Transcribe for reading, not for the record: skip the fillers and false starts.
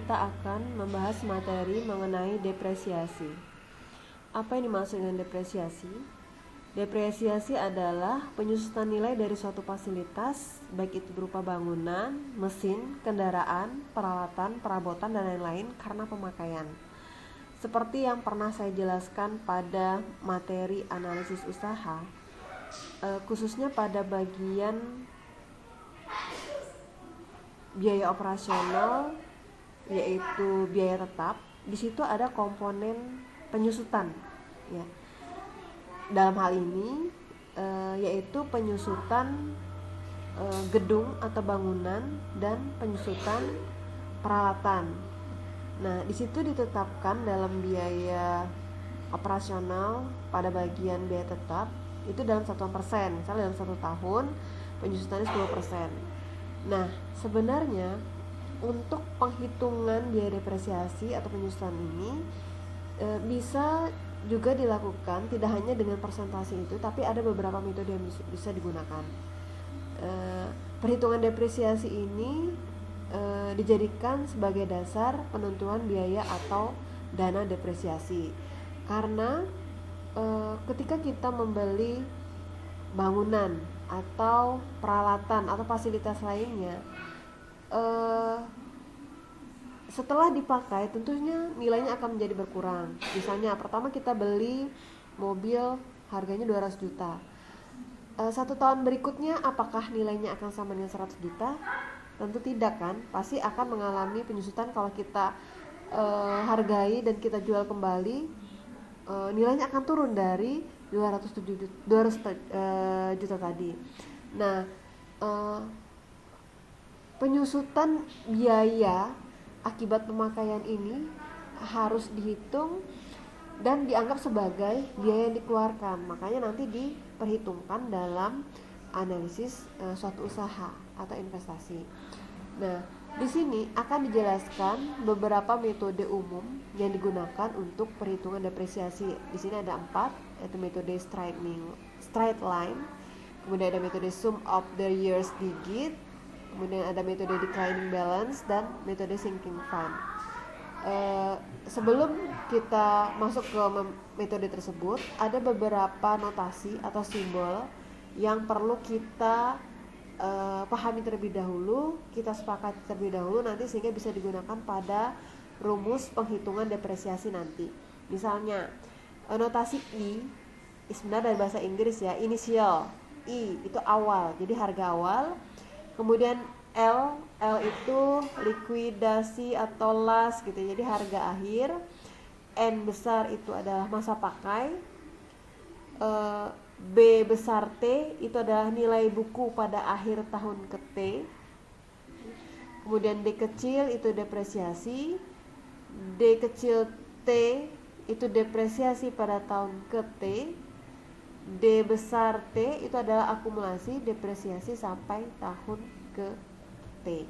kita akan membahas materi mengenai depresiasi. Apa yang dimaksud dengan depresiasi? Depresiasi adalah penyusutan nilai dari suatu fasilitas, baik itu berupa bangunan, mesin, kendaraan, peralatan, perabotan, dan lain-lain karena pemakaian. Seperti yang pernah saya jelaskan pada materi analisis usaha, khususnya pada bagian biaya operasional, yaitu biaya tetap. Di situ ada komponen penyusutan, ya. Dalam hal ini yaitu penyusutan gedung atau bangunan dan penyusutan peralatan. Nah, di situ ditetapkan dalam biaya operasional pada bagian biaya tetap itu dalam satuan persen. Misalnya dalam 1 tahun penyusutannya 10%. Nah, sebenarnya untuk penghitungan biaya depresiasi atau penyusutan ini bisa juga dilakukan tidak hanya dengan persentase itu, tapi ada beberapa metode yang bisa digunakan. Perhitungan depresiasi ini dijadikan sebagai dasar penentuan biaya atau dana depresiasi. Karena ketika kita membeli bangunan atau peralatan atau fasilitas lainnya, setelah dipakai tentunya nilainya akan menjadi berkurang. Misalnya pertama kita beli mobil harganya 200 juta. 1 tahun berikutnya apakah nilainya akan sama dengan 100 juta? Tentu tidak kan, pasti akan mengalami penyusutan. Kalau kita hargai dan kita jual kembali, nilainya akan turun dari 200 juta tadi. Nah, penyusutan biaya akibat pemakaian ini harus dihitung dan dianggap sebagai biaya yang dikeluarkan. Makanya nanti diperhitungkan dalam analisis suatu usaha atau investasi. Nah, di sini akan dijelaskan beberapa metode umum yang digunakan untuk perhitungan depresiasi. Di sini ada 4, yaitu metode straight line, kemudian ada metode sum of the years digit, kemudian ada metode declining balance, dan metode sinking fund. Sebelum kita masuk ke metode tersebut, ada beberapa notasi atau simbol yang perlu kita pahami terlebih dahulu, kita sepakati terlebih dahulu nanti sehingga bisa digunakan pada rumus penghitungan depresiasi nanti. Misalnya notasi I sebenarnya dari bahasa Inggris ya, inisial. I itu awal, jadi harga awal. Kemudian L itu likuidasi atau last gitu, jadi harga akhir. N besar itu adalah masa pakai. B besar T itu adalah nilai buku pada akhir tahun ke T. Kemudian D kecil itu depresiasi. D kecil T itu depresiasi pada tahun ke T. D besar T itu adalah akumulasi depresiasi sampai tahun ke T.